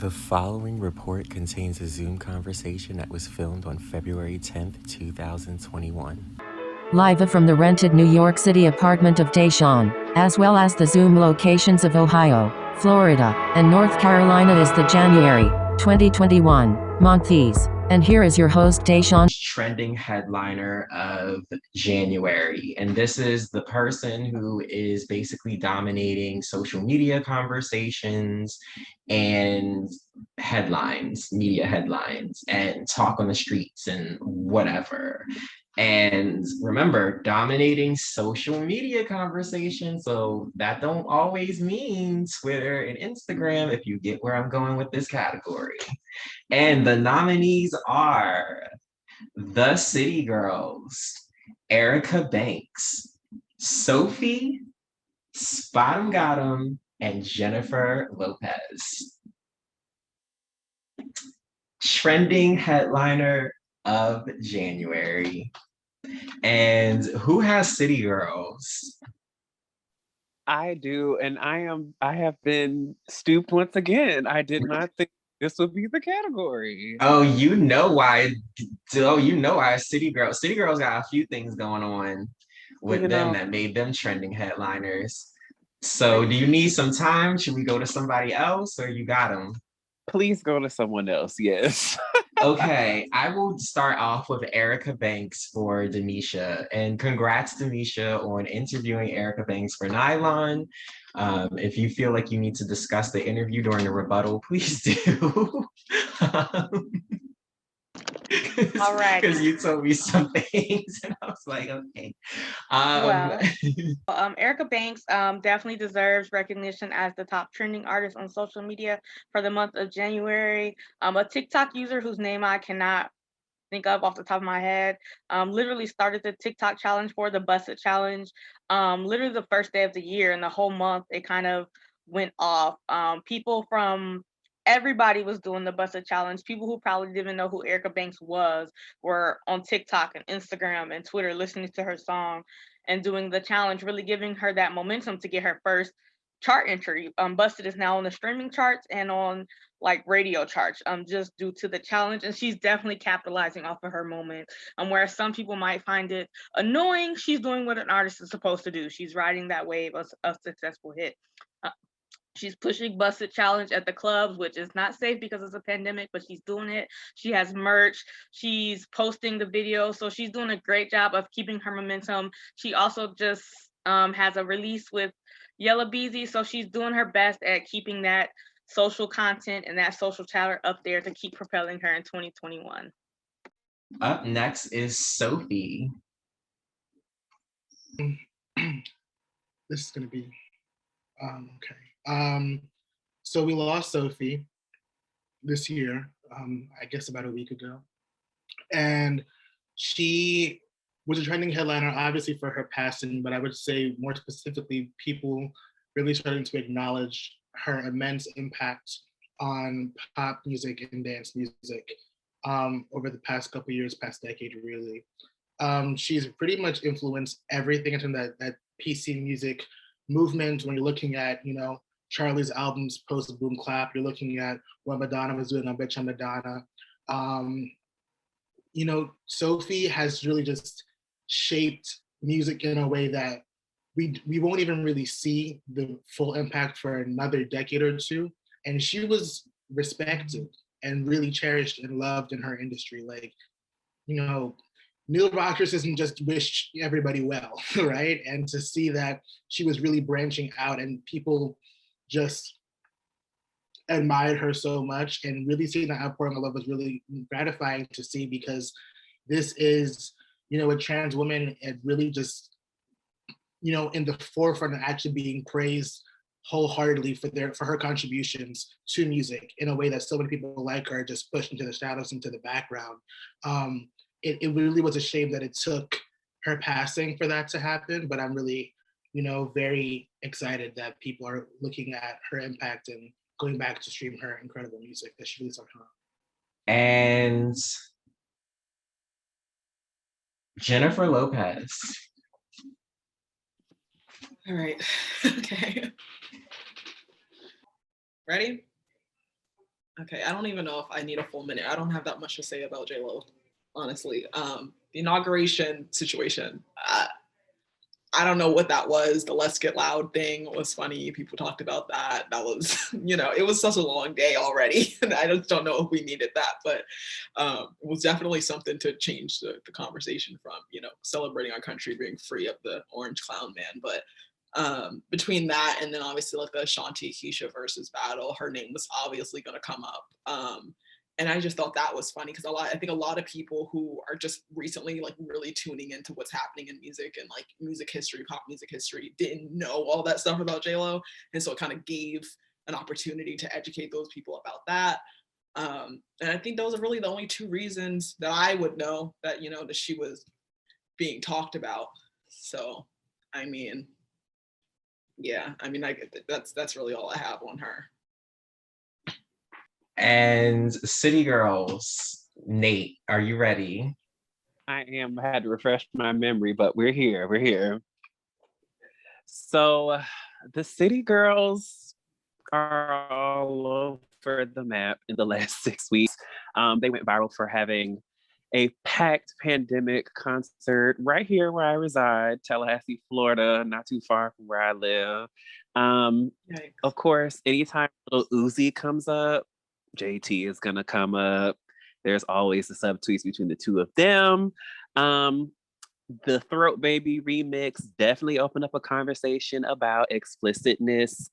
The following report contains a Zoom conversation that was filmed on February 10th, 2021. Live from the rented New York City apartment of Deshawn, as well as the Zoom locations of Ohio, Florida, and North Carolina is the January 2021 Monthees. And here is your host, Deshawn. Trending headliner of January. And this is the person who is basically dominating social media conversations and headlines, media headlines, and talk on the streets and whatever. And remember, dominating social media conversation. So that don't always mean Twitter and Instagram, if you get where I'm going with this category. And the nominees are the City Girls, Erica Banks, Sophie, SpotEmGottEm, and Jennifer Lopez. Trending headliner of January. And who has City Girls? I do, and I have been stooped once again. I did not think this would be the category. Oh, you know why. Oh, you know why City Girls. City Girls got a few things going on with them that made them trending headliners. So do you need some time? Should we go to somebody else or you got them? Please go to someone else, yes. Okay, I will start off with Erica Banks for Demisha. And congrats, Demisha, on interviewing Erica Banks for Nylon. If you feel like you need to discuss the interview during the rebuttal, please do. All right. Because you told me some things, and I was like, okay. Erica Banks definitely deserves recognition as the top trending artist on social media for the month of January. A TikTok user whose name I cannot think of off the top of my head literally started the TikTok challenge for the Busted Challenge. Literally the first day of the year, and the whole month it kind of went off. People from everybody was doing the Busted Challenge. People who probably didn't even know who Erica Banks was were on TikTok and Instagram and Twitter listening to her song and doing the challenge, really giving her that momentum to get her first chart entry. Busted is now on the streaming charts and on like radio charts, just due to the challenge. And she's definitely capitalizing off of her moment. Whereas some people might find it annoying, she's doing what an artist is supposed to do. She's riding that wave of a successful hit. She's pushing Busted Challenge at the clubs, which is not safe because it's a pandemic, but she's doing it. She has merch. She's posting the video. So she's doing a great job of keeping her momentum. She also just has a release with Yella Beezy. So she's doing her best at keeping that social content and that social chatter up there to keep propelling her in 2021. Up next is Sophie. This is going to be okay. So we lost Sophie this year, I guess about a week ago. And she was a trending headliner, obviously, for her passing, but I would say more specifically, people really starting to acknowledge her immense impact on pop music and dance music over the past couple years, past decade, really. She's pretty much influenced everything in terms of that PC music movement. When you're looking at, Charlie's albums post Boom Clap, you're looking at what Madonna was doing on Bitch I'm Madonna. Sophie has really just shaped music in a way that we won't even really see the full impact for another decade or two. And she was respected and really cherished and loved in her industry. Like, Neil Rogers doesn't just wish everybody well, right? And to see that she was really branching out and people just admired her so much, and really seeing that outpouring of love was really gratifying to see, because this is, a trans woman and really just, in the forefront of actually being praised wholeheartedly for her contributions to music in a way that so many people like her just pushed into the shadows, into the background. It really was a shame that it took her passing for that to happen, but I'm really, very excited that people are looking at her impact and going back to stream her incredible music that she released on her own. And Jennifer Lopez. All right. Okay. Ready? Okay, I don't even know if I need a full minute. I don't have that much to say about J-Lo, honestly. The inauguration situation, I don't know what that was. The Let's Get Loud thing was funny. People talked about that. That was, it was such a long day already. And I just don't know if we needed that. But it was definitely something to change the conversation from, celebrating our country being free of the orange clown man. But between that and then obviously like the Shanti Keisha versus battle, her name was obviously going to come up. And I just thought that was funny because I think a lot of people who are just recently like really tuning into what's happening in music and like music history, pop music history, didn't know all that stuff about J-Lo. And so it kind of gave an opportunity to educate those people about that. And I think those are really the only two reasons that I would know that, that she was being talked about. So, I mean, yeah, I mean, that's really all I have on her. And City Girls, Nate, are you ready? I am. I had to refresh my memory, but we're here. We're here. So the City Girls are all over the map in the last 6 weeks. They went viral for having a packed pandemic concert right here where I reside, Tallahassee, Florida, not too far from where I live. Of course, anytime little Uzi comes up, JT is gonna come up. There's always the subtweets between the two of them. The Throat Baby remix definitely opened up a conversation about explicitness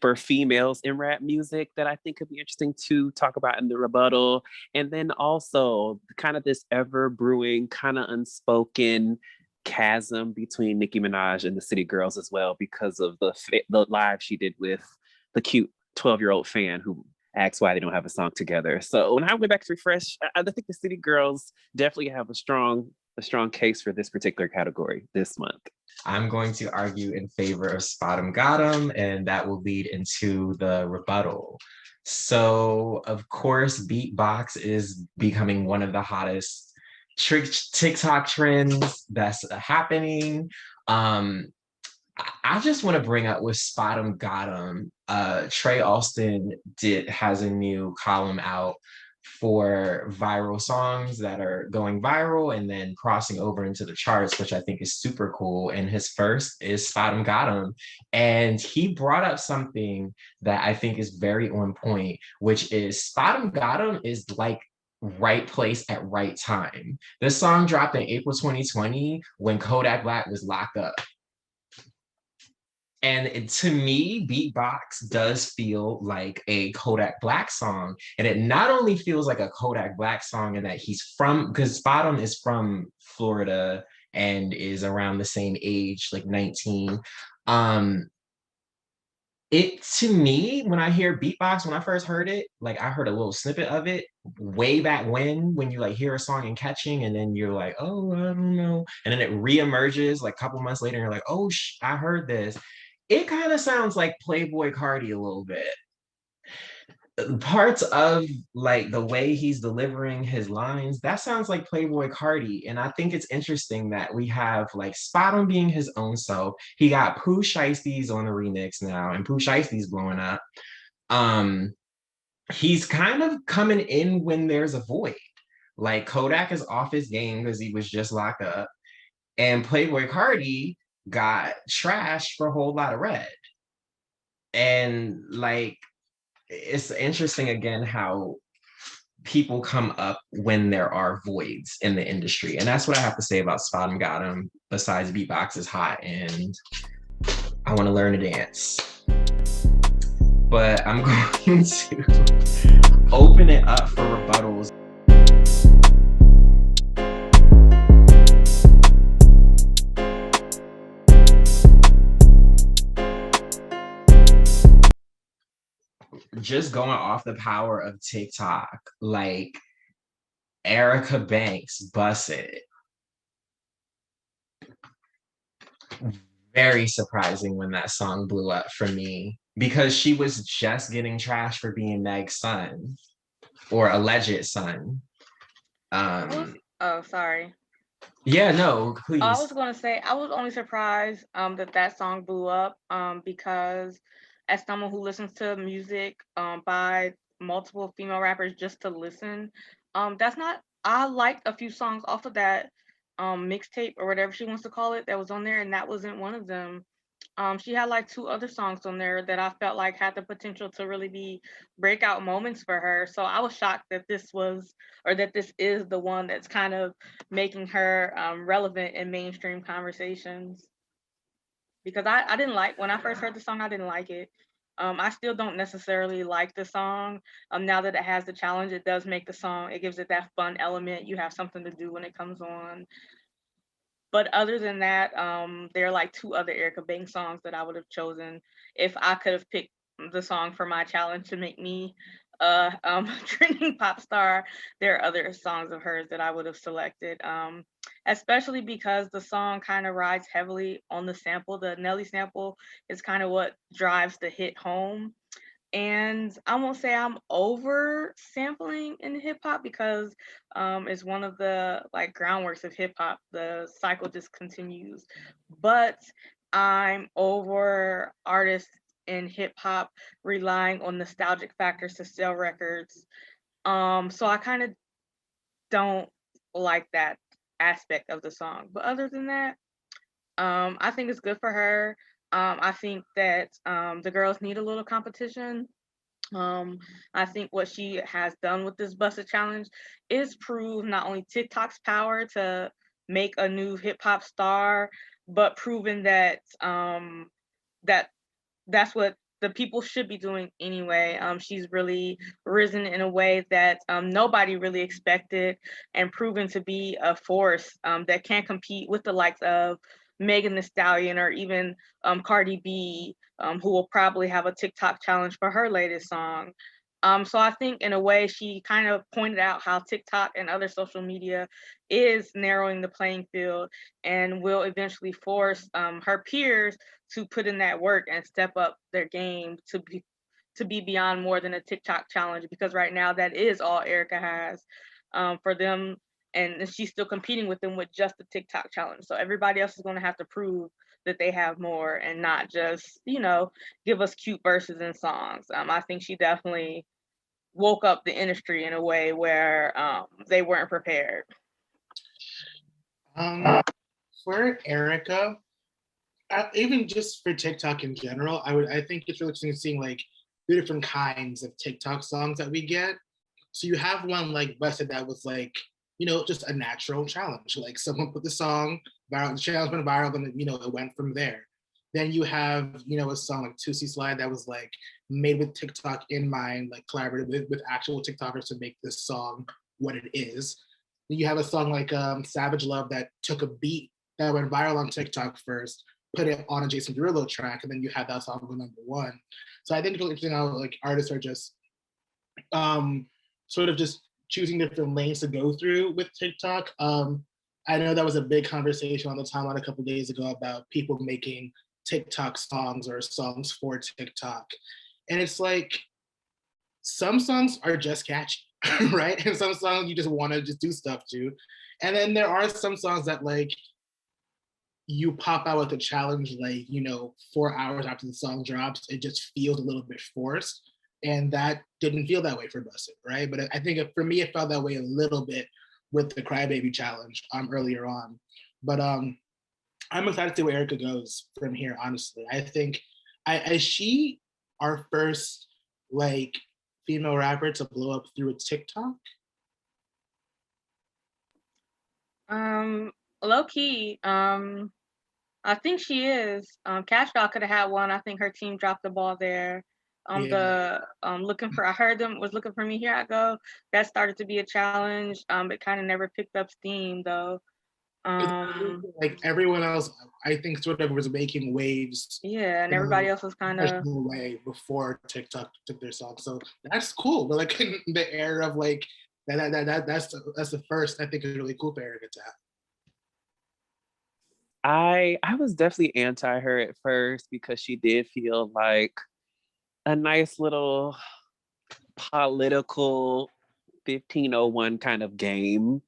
for females in rap music that I think could be interesting to talk about in the rebuttal. And then also kind of this ever brewing, kind of unspoken chasm between Nicki Minaj and the City Girls as well, because of the live she did with the cute 12-year-old fan who asks why they don't have a song together. So when I went back to refresh, I think the City Girls definitely have a strong case for this particular category this month. I'm going to argue in favor of SpotEmGottEm, and that will lead into the rebuttal. So, of course, beatbox is becoming one of the hottest TikTok trends that's happening. I just want to bring up with SpotEmGottEm. Trey Alston has a new column out for viral songs that are going viral and then crossing over into the charts, which I think is super cool. And his first is SpotEmGottEm. And he brought up something that I think is very on point, which is SpotEmGottEm is like right place at right time. This song dropped in April 2020 when Kodak Black was locked up. And to me, Beatbox does feel like a Kodak Black song. And it not only feels like a Kodak Black song in that because SpotEm is from Florida and is around the same age, like 19. To me, when I hear Beatbox, when I first heard it, like I heard a little snippet of it way back when you like hear a song in catching and then you're like, oh, I don't know. And then it reemerges like a couple months later and you're like, oh, I heard this. It kind of sounds like Playboy Cardi a little bit. Parts of like the way he's delivering his lines, that sounds like Playboy Cardi. And I think it's interesting that we have like SpotEm being his own self. He got Pooh Shiesty's on the remix now, and Pooh Shiesty's blowing up. He's kind of coming in when there's a void. Like Kodak is off his game because he was just locked up. And Playboy Cardi got trashed for a whole lot of red. And like, it's interesting again how people come up when there are voids in the industry. And that's what I have to say about SpotEmGottEm, besides beatbox is hot and I want to learn to dance. But I'm going to open it up for rebuttals. Just going off the power of TikTok, like Erica Banks bust it. Very surprising when that song blew up for me because she was just getting trashed for being Meg's son or alleged son. Oh, sorry. Yeah, no, please. I was going to say I was only surprised that song blew up because as someone who listens to music by multiple female rappers just to listen, that's not. I liked a few songs off of that mixtape or whatever she wants to call it that was on there, and that wasn't one of them. She had like two other songs on there that I felt like had the potential to really be breakout moments for her. So I was shocked that this was, or that this is the one that's kind of making her relevant in mainstream conversations. Because I didn't like, when I first heard the song, I didn't like it. I still don't necessarily like the song. Now that it has the challenge, it does make the song, it gives it that fun element. You have something to do when it comes on. But other than that, there are like two other Erica Banks songs that I would have chosen if I could have picked the song for my challenge to make me a trending pop star. There are other songs of hers that I would have selected, especially because the song kind of rides heavily on the sample. The Nelly sample is kind of what drives the hit home. And I won't say I'm over sampling in hip hop because it's one of the like groundworks of hip hop. The cycle just continues. But I'm over artists in hip hop relying on nostalgic factors to sell records. So I kind of don't like that aspect of the song. But other than that, I think it's good for her. I think that the girls need a little competition. I think what she has done with this Busted Challenge is prove not only TikTok's power to make a new hip hop star, but proven that that that's what the people should be doing anyway. She's really risen in a way that nobody really expected, and proven to be a force that can compete with the likes of Megan Thee Stallion or even Cardi B, who will probably have a TikTok challenge for her latest song. So I think in a way she kind of pointed out how TikTok and other social media is narrowing the playing field and will eventually force her peers to put in that work and step up their game to be beyond more than a TikTok challenge, because right now that is all Erica has for them, and she's still competing with them with just the TikTok challenge. So everybody else is going to have to prove that they have more and not just, give us cute verses and songs. I think she definitely woke up the industry in a way where they weren't prepared. For Erica, even just for TikTok in general, I think it's really interesting seeing like the different kinds of TikTok songs that we get. So you have one like Busted that was like, just a natural challenge. Like someone put the song viral, the challenge went viral, and it went from there. Then you have, a song like Tootsie Slide that was like made with TikTok in mind, like collaborated with actual TikTokers to make this song what it is. Then you have a song like Savage Love that took a beat that went viral on TikTok first, put it on a Jason Derulo track, and then you have that song go #1. So I think it's really interesting how like artists are just sort of just choosing different lanes to go through with TikTok. I know that was a big conversation on the timeline a couple of days ago about people making TikTok songs or songs for TikTok. And it's like, some songs are just catchy, right? And some songs you just want to just do stuff to. And then there are some songs that like, you pop out with a challenge like, 4 hours after the song drops, it just feels a little bit forced. And that didn't feel that way for Busted, right? But I think for me, it felt that way a little bit with the Crybaby challenge earlier on. But I'm excited to see where Erica goes from here, honestly. I think, is she our first like female rapper to blow up through a TikTok? Low key, I think she is. Cash Doll could have had one. I think her team dropped the ball there. I heard them was looking for me, here I go. That started to be a challenge. It kind of never picked up steam though. Like everyone else, I think sort of was making waves. Yeah, and everybody else was kind of way before TikTok took their song. So that's cool. But like in the era of like that's the first, I think, is really cool for Erica to have. I was definitely anti her at first because she did feel like a nice little political 1501 kind of game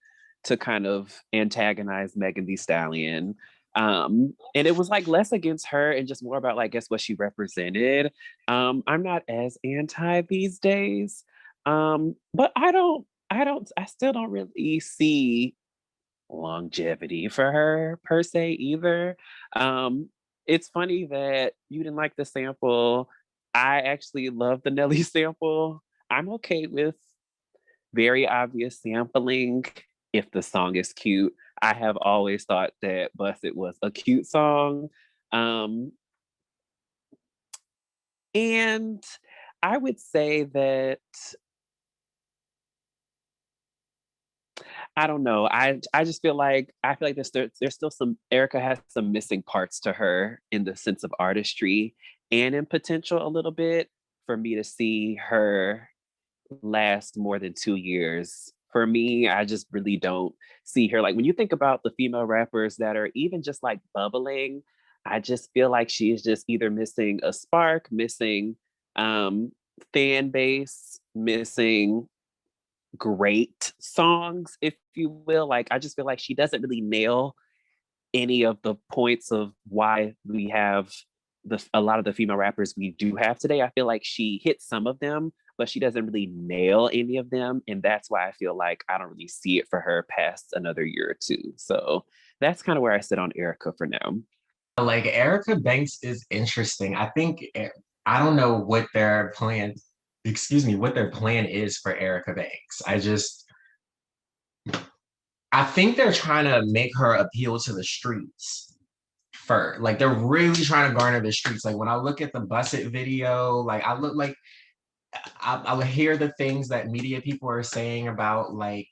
to kind of antagonize Megan Thee Stallion. And it was like less against her and just more about like, guess what she represented. I'm not as anti these days. But I still don't really see longevity for her per se either. Um, it's funny that you didn't like the sample. I actually love the Nelly sample. I'm okay with very obvious sampling if the song is cute. I have always thought that Busted was a cute song. Um, and I would say that I don't know. I just feel like there's still some Erica has some missing parts to her in the sense of artistry and in potential a little bit for me to see her last more than 2 years. For me, I just really don't see her. Like when you think about the female rappers that are even just like bubbling, I just feel like she is just either missing a spark, missing um fan base, missing great songs, if you will. Like I just feel like she doesn't really nail any of the points of why we have a lot of the female rappers we do have today. I feel like she hits some of them, but she doesn't really nail any of them. And that's why I feel like I don't really see it for her past another year or two. So that's kind of where I sit on Erica for now. Like Erica Banks is interesting. I think I don't know what their plan, excuse me, what their plan is for Erica Banks. I think they're trying to make her appeal to the streets first. Like they're really trying to garner the streets. Like when I look at the Busset video, like I look like I'll hear the things that media people are saying about like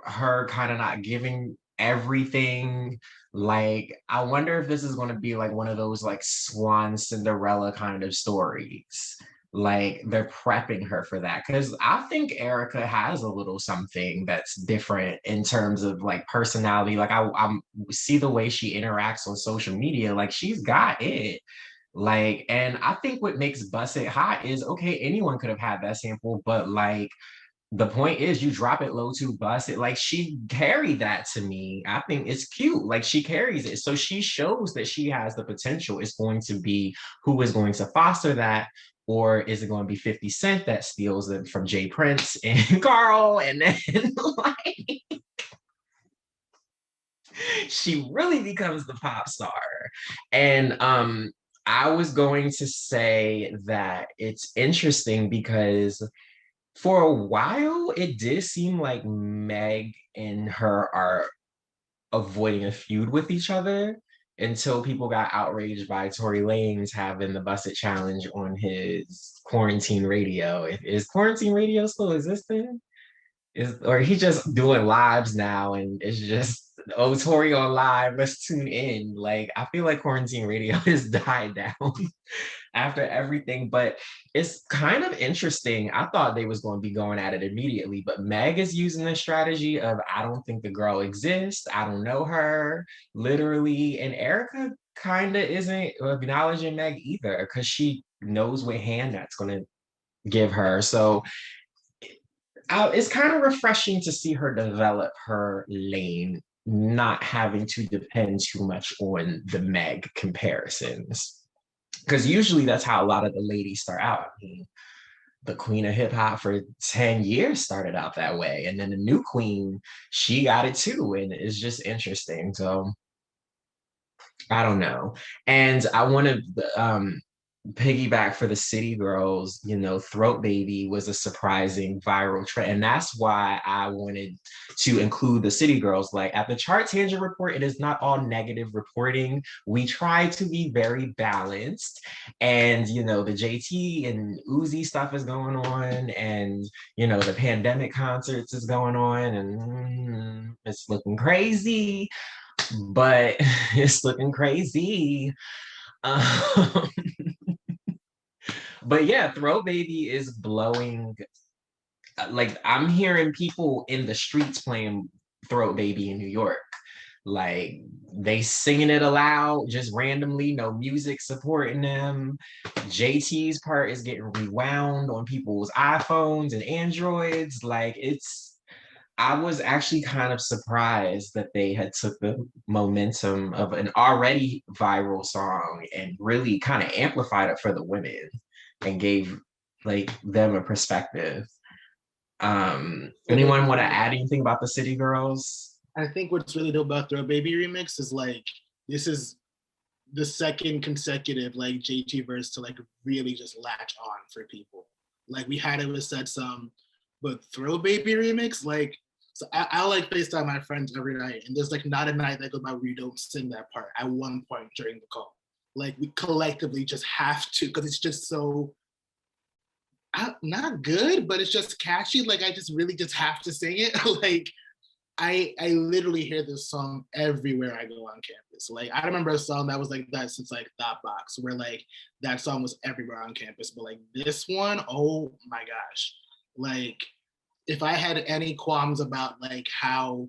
her kind of not giving everything. Like, I wonder if this is going to be like one of those like Swan Cinderella kind of stories. Like, they're prepping her for that. Because I think Erica has a little something that's different in terms of like personality. Like, I see the way she interacts on social media. Like, she's got it. Like, and I think what makes Bust It Hot is okay, anyone could have had that sample, but like, the point is you drop it low to bust it. Like she carried that to me. I think it's cute. Like she carries it. So she shows that she has the potential. It's going to be who is going to foster that, or is it going to be 50 Cent that steals it from Jay Prince and Carl? And then like she really becomes the pop star. And I was going to say that it's interesting because for a while, it did seem like Meg and her are avoiding a feud with each other until people got outraged by Tory Lanez having the Busset Challenge on his quarantine radio. Is quarantine radio still existing? Or he just doing lives now and it's just oh Tori on live, let's tune in. Like I feel like quarantine radio has died down after everything, but it's kind of interesting. I thought they was going to be going at it immediately, but Meg is using the strategy of I don't think the girl exists, I don't know her, literally, and Erica kind of isn't acknowledging Meg either because she knows what hand that's going to give her. So it's kind of refreshing to see her develop her lane, not having to depend too much on the Meg comparisons. Because usually that's how a lot of the ladies start out. I mean, the queen of hip hop for 10 years started out that way. And then the new queen, she got it too. And it's just interesting. So I don't know. And I want to piggyback for the city girls, you know, Throat Baby was a surprising viral trend. And that's why I wanted to include the city girls. Like at the Chart Tangent Report, it is not all negative reporting. We try to be very balanced. And, you know, the JT and Uzi stuff is going on. And, you know, the pandemic concerts is going on. And it's looking crazy. But it's looking crazy. Um, but yeah, Throw Baby is blowing. Like I'm hearing people in the streets playing Throw Baby in New York. Like they singing it aloud, just randomly, no music supporting them. JT's part is getting rewound on people's iPhones and Androids. Like I was actually kind of surprised that they had took the momentum of an already viral song and really kind of amplified it for the women and gave like them a perspective. Anyone want to add anything about the City Girls? I think what's really dope about Throw Baby remix is like this is the second consecutive like JT verse to like really just latch on for people. Like we had it with Said Some, but Throw Baby remix, like so I like FaceTime my friends every night, and there's like not a night that goes by where we don't sing that part at one point during the call. Like we collectively just have to because it's just so not good, but it's just catchy. Like I just really just have to sing it. Like I literally hear this song everywhere I go on campus. Like I remember a song that was like that since like Thought Box, where like that song was everywhere on campus. But like this one, oh my gosh. Like if I had any qualms about like how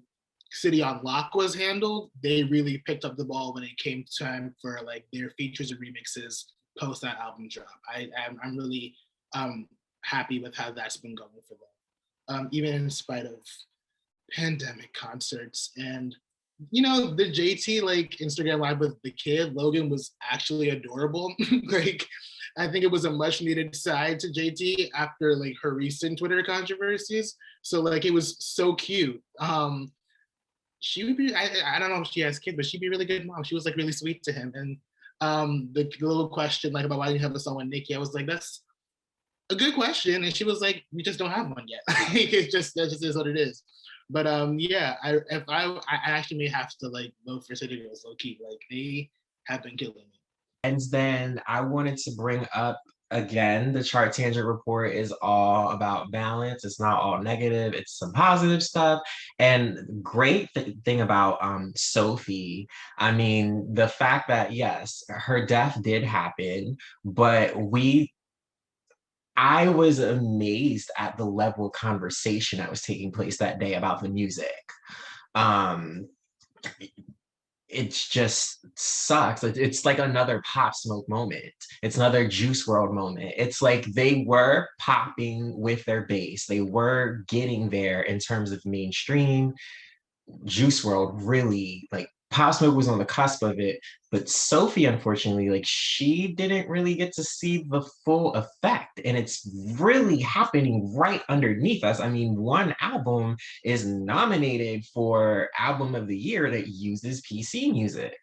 City on Lock was handled, they really picked up the ball when it came time for like their features and remixes post that album drop. I'm really happy with how that's been going for them. Even in spite of pandemic concerts. And you know, the JT like Instagram live with the kid Logan was actually adorable. Like I think it was a much needed side to JT after like her recent Twitter controversies. So like it was so cute. She would be I don't know if she has kids, but she'd be a really good mom. She was like really sweet to him. And the little question like about why you have a song with Nicki, I was like, that's a good question. And she was like, we just don't have one yet. It's just that just is what it is. But yeah, I actually may have to like vote for City Girls low key. Like they have been killing me. And then I wanted to bring up again, the Chart Tangent report is all about balance. It's not all negative. It's some positive stuff. And great thing about Sophie, I mean, the fact that yes, her death did happen, but I was amazed at the level of conversation that was taking place that day about the music. Um, it just sucks. It's like another Pop Smoke moment. It's another Juice World moment. It's like they were popping with their base. They were getting there in terms of mainstream. Juice World really like Pop Smoke was on the cusp of it, but Sophie, unfortunately, like she didn't really get to see the full effect, and it's really happening right underneath us. I mean, one album is nominated for Album of the Year that uses PC music.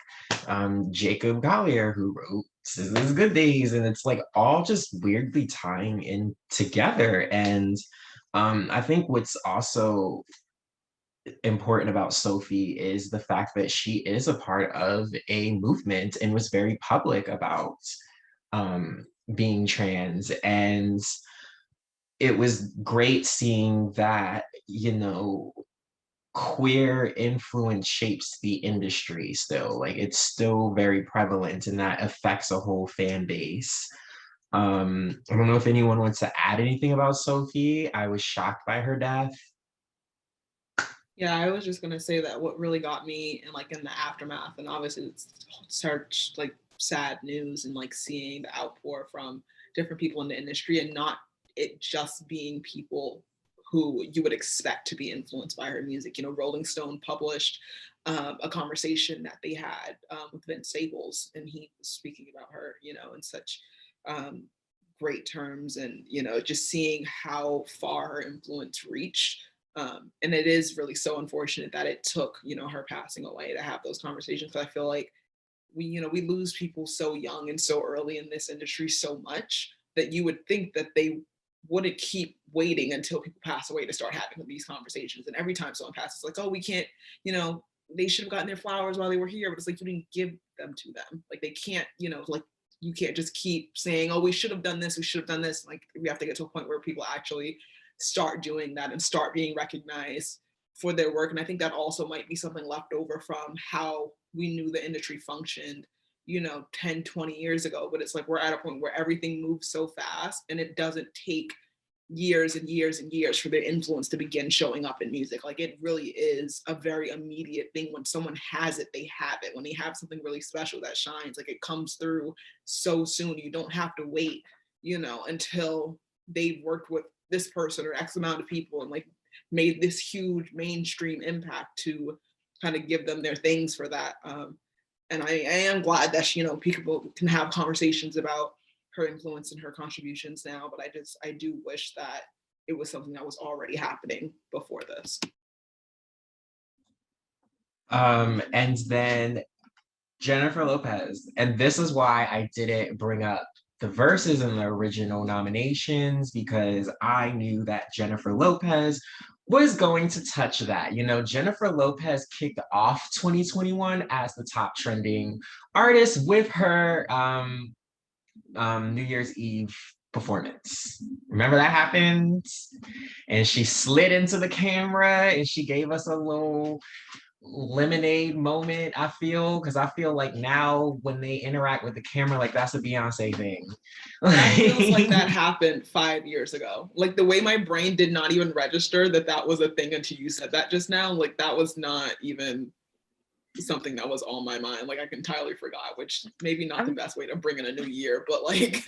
Jacob Collier, who wrote Scissors Good Days, and it's like all just weirdly tying in together. And I think what's also important about Sophie is the fact that she is a part of a movement and was very public about being trans. And it was great seeing that, you know, queer influence shapes the industry still. Like it's still very prevalent and that affects a whole fan base. I don't know if anyone wants to add anything about Sophie. I was shocked by her death. Yeah, I was just gonna say that what really got me and like in the aftermath, and obviously it's such like sad news and like seeing the outpour from different people in the industry and not it just being people who you would expect to be influenced by her music. You know, Rolling Stone published a conversation that they had with Vince Staples, and he was speaking about her, you know, in such great terms, and you know, just seeing how far her influence reached. And it is really so unfortunate that it took, you know, her passing away to have those conversations. Because I feel like we lose people so young and so early in this industry so much that you would think that they wouldn't keep waiting until people pass away to start having these conversations. And every time someone passes, it's like, oh, we can't, you know, they should have gotten their flowers while they were here, but it's like you didn't give them to them. Like they can't, you know, like you can't just keep saying, oh, we should have done this, we should have done this. Like we have to get to a point where people actually start doing that and start being recognized for their work. And I think that also might be something left over from how we knew the industry functioned, you know, 10, 20 years ago. But it's like we're at a point where everything moves so fast and it doesn't take years and years and years for their influence to begin showing up in music. Like it really is a very immediate thing. When someone has it, they have it. When they have something really special that shines, like it comes through so soon. You don't have to wait, you know, until they've worked with this person or X amount of people. And like made this huge mainstream impact to kind of give them their things for that. And I am glad that people can have conversations about her influence and her contributions now, but I do wish that it was something that was already happening before this. And then Jennifer Lopez, and this is why I didn't bring up the verses in the original nominations, because I knew that Jennifer Lopez was going to touch that. Jennifer Lopez kicked off 2021 as the top trending artist with her New Year's Eve performance. Remember that happened? And she slid into the camera and she gave us a little lemonade moment, I feel, because I feel like now when they interact with the camera, like that's a Beyonce thing. That feels like that happened 5 years ago. Like the way my brain did not even register that was a thing until you said that just now. Like that was not even something that was on my mind. Like I entirely forgot, which maybe not the best way to bring in a new year, but like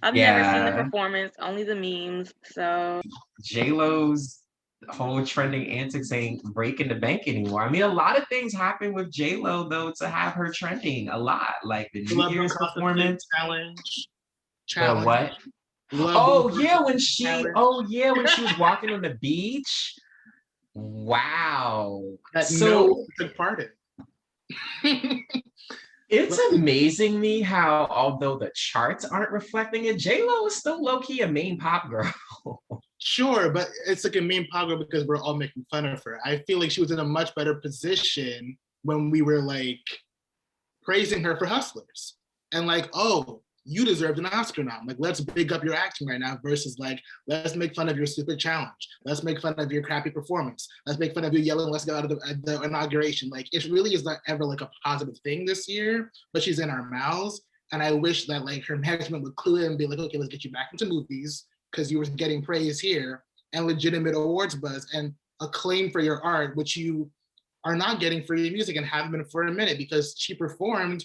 I've never seen the performance, only the memes. So J-Lo's whole trending antics ain't breaking the bank anymore. I mean, a lot of things happen with J-Lo though to have her trending a lot, like the New Year's performance challenge. The what? When she was walking on the beach. Wow. That no took part in. It's amazing me how, although the charts aren't reflecting it, J-Lo is still low-key a main pop girl. Sure, but it's like a main pop girl because we're all making fun of her. I feel like she was in a much better position when we were like praising her for Hustlers. And like, oh, you deserved an Oscar now. Like, let's big up your acting right now versus like, let's make fun of your stupid challenge. Let's make fun of your crappy performance. Let's make fun of you yelling, let's go out of the inauguration. Like, it really is not ever like a positive thing this year, but she's in our mouths. And I wish that like her management would clue in and be like, okay, let's get you back into movies because you were getting praise here and legitimate awards buzz and acclaim for your art, which you are not getting for your music and haven't been for a minute, because she performed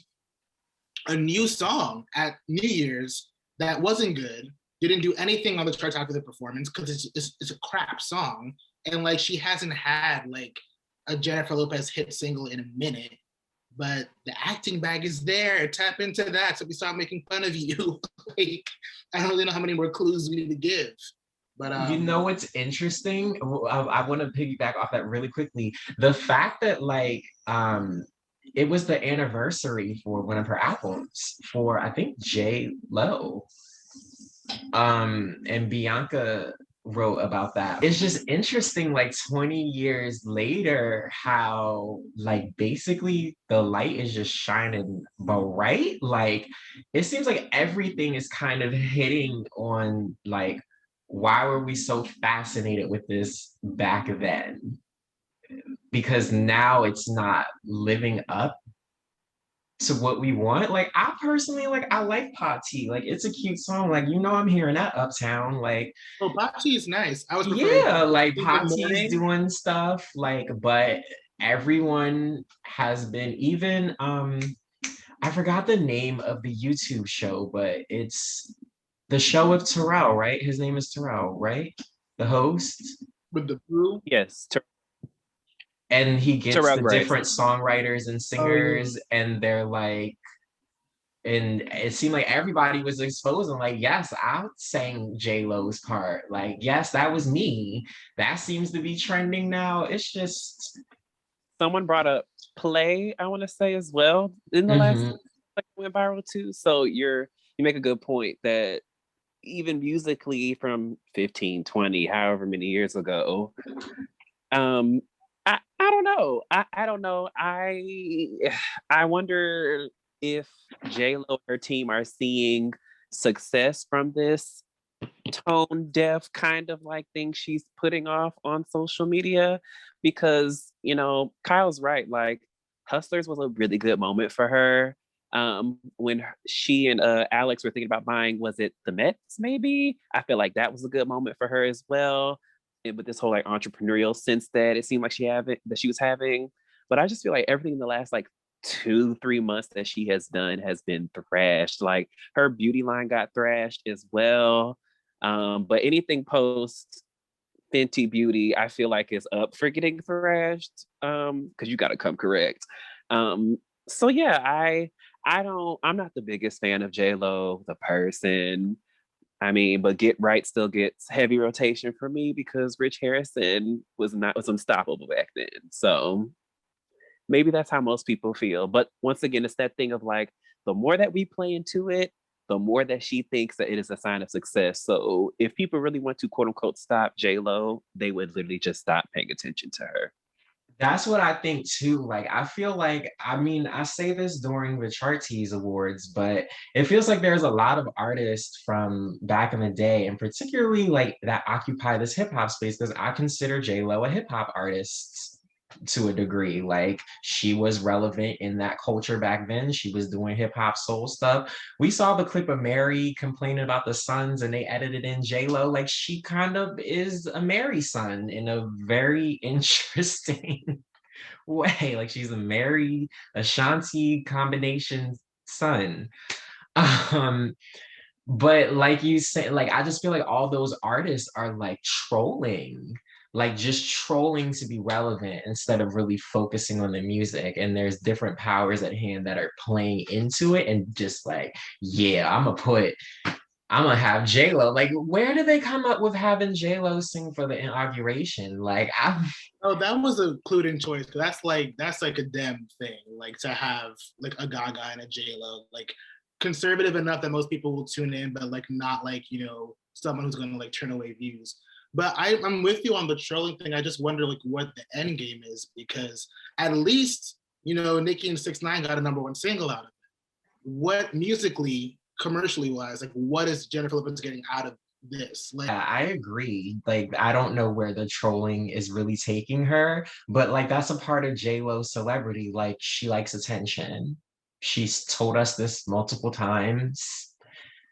a new song at New Year's that wasn't good, didn't do anything on the charts after the performance because it's a crap song. And like she hasn't had like a Jennifer Lopez hit single in a minute, but the acting bag is there. Tap into that so we stop making fun of you. Like, I don't really know how many more clues we need to give. But you know what's interesting? I want to piggyback off that really quickly. The fact that like it was the anniversary for one of her albums for I think J-Lo. And Bianca wrote about that. It's just interesting, like 20 years later, how like basically the light is just shining bright. Like it seems like everything is kind of hitting on like, why were we so fascinated with this back then? Because now it's not living up to what we want. Like I personally, like I like Pop T. Like it's a cute song. Like I'm hearing that Uptown. Like Pop T is nice. I was like Pop T is doing stuff. Like, but everyone has been even I forgot the name of the YouTube show, but it's the show with Terrell, right? His name is Terrell, right? The host with the blue. Yes. And he gets Terrell the different songwriters and singers, and they're like, and it seemed like everybody was exposing, like, yes, I sang J-Lo's part. Like, yes, that was me. That seems to be trending now. It's just someone brought up Play, I want to say as well in the last like went viral too. So you make a good point that even musically from 15, 20, however many years ago, I don't know. I don't know. I wonder if J-Lo and her team are seeing success from this tone deaf kind of like thing she's putting off on social media, because Kyle's right. Like Hustlers was a really good moment for her. When she and Alex were thinking about buying, was it the Mets maybe? I feel like that was a good moment for her as well. And with this whole like entrepreneurial sense that it seemed like she was having. But I just feel like everything in the last like 2-3 months that she has done has been thrashed. Like her beauty line got thrashed as well. But anything post Fenty Beauty, I feel like is up for getting thrashed. Because you gotta come correct. So yeah, I'm not the biggest fan of J-Lo, the person. I mean, but Get Right still gets heavy rotation for me because Rich Harrison was unstoppable back then. So maybe that's how most people feel. But once again, it's that thing of like, the more that we play into it, the more that she thinks that it is a sign of success. So if people really want to quote unquote stop J Lo, they would literally just stop paying attention to her. That's what I think too. Like, I feel like, I mean, I say this during the Charties Awards, but it feels like there's a lot of artists from back in the day, and particularly like that occupy this hip hop space, because I consider J Lo a hip hop artist to a degree. Like, she was relevant in that culture back then. She was doing hip hop soul stuff. We saw the clip of Mary complaining about the sons, and they edited in J Lo. Like, she kind of is a Mary son in a very interesting way. Like, she's a Mary Ashanti combination son. Um, but like you said, like I just feel like all those artists are like trolling, like just trolling to be relevant instead of really focusing on the music. And there's different powers at hand that are playing into it and just like, yeah, I'm gonna have J Lo. Like, where do they come up with having J Lo sing for the inauguration? Like, I'm Oh, that was a clued-in choice because that's like a Dem thing, like to have like a Gaga and a J Lo, like conservative enough that most people will tune in, but like not like someone who's going to like turn away views. But I'm with you on the trolling thing. I just wonder like what the end game is, because at least Nicki and 6ix9ine got a #1 single out of it. What musically, commercially wise, like what is Jennifer Lopez getting out of this? Like, Yeah, I agree. Like, I don't know where the trolling is really taking her, but like that's a part of J-Lo's celebrity. Like, she likes attention. She's told us this multiple times.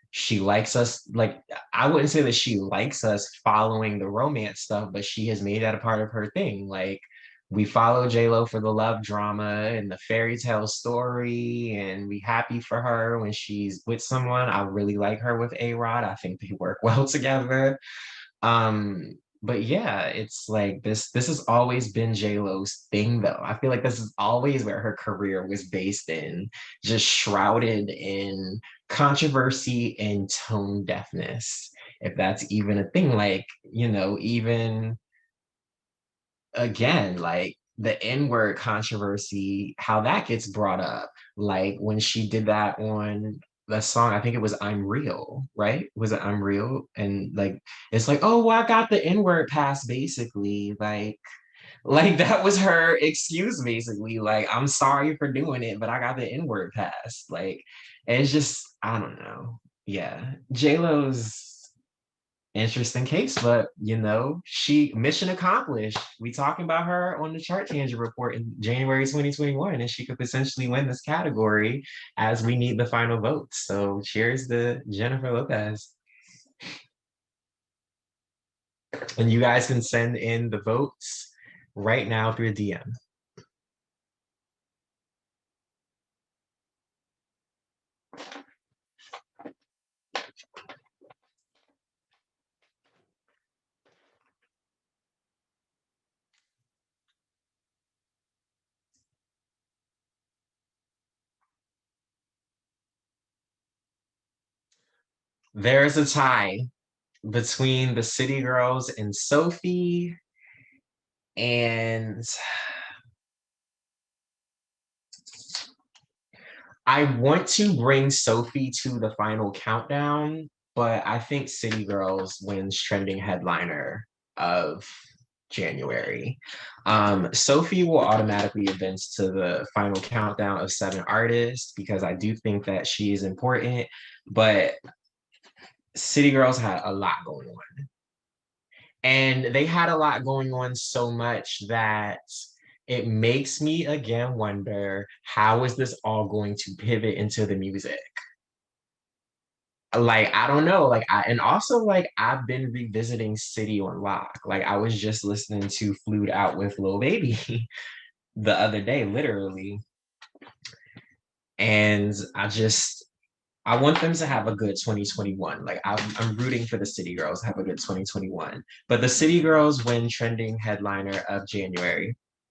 She likes us, like, I wouldn't say that she likes us following the romance stuff, but she has made that a part of her thing. Like, we follow J-Lo for the love drama and the fairy tale story, and we happy for her when she's with someone. I really like her with A-Rod. I think they work well together. But yeah, it's like this has always been J-Lo's thing though. I feel like this is always where her career was based in, just shrouded in controversy and tone deafness. If that's even a thing, like, even again, like the N-word controversy, how that gets brought up. Like when she did that on the song, I think it was I'm Real, right? Was it I'm Real? And like it's like, oh well, I got the N-word pass basically. Like that was her excuse basically. Like, I'm sorry for doing it, but I got the N-word pass. Like, it's just, I don't know. Yeah. J-Lo's interesting case, but she mission accomplished. We talking about her on the Chart Changer report in January 2021, and she could potentially win this category as we need the final votes. So cheers to Jennifer Lopez. And you guys can send in the votes right now through a DM. There's a tie between the City Girls and Sophie, and I want to bring Sophie to the final countdown, but I think City Girls wins trending headliner of January. Sophie will automatically advance to the final countdown of 7 artists because I do think that she is important, but City Girls had a lot going on. And they had a lot going on so much that it makes me again wonder, how is this all going to pivot into the music? Like, I don't know. And also like I've been revisiting City on Lock. Like, I was just listening to Flued Out with Lil Baby the other day, literally. And I want them to have a good 2021. Like I'm rooting for the City Girls to have a good 2021. But the City Girls win trending headliner of January.